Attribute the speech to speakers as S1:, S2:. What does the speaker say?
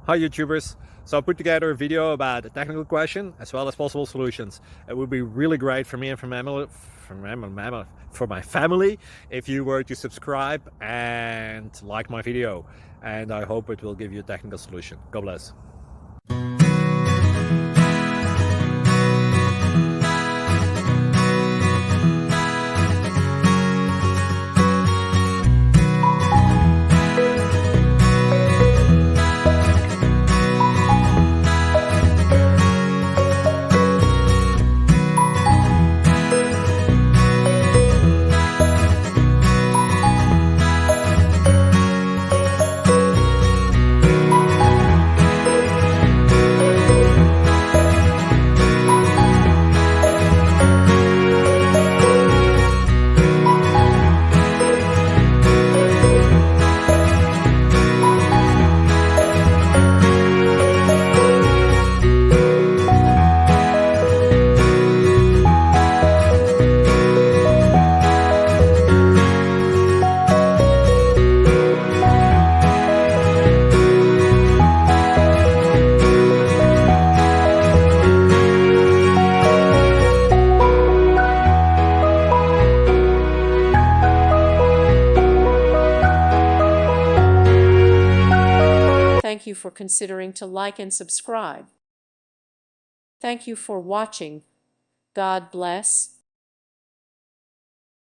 S1: Hi YouTubers! So I put together a video about a technical question as well as possible solutions. It would be really great for me and for my family if you were to subscribe and like my video, and I hope it will give you a technical solution. God bless.
S2: Thank you for considering to like and subscribe. Thank you for watching. God bless.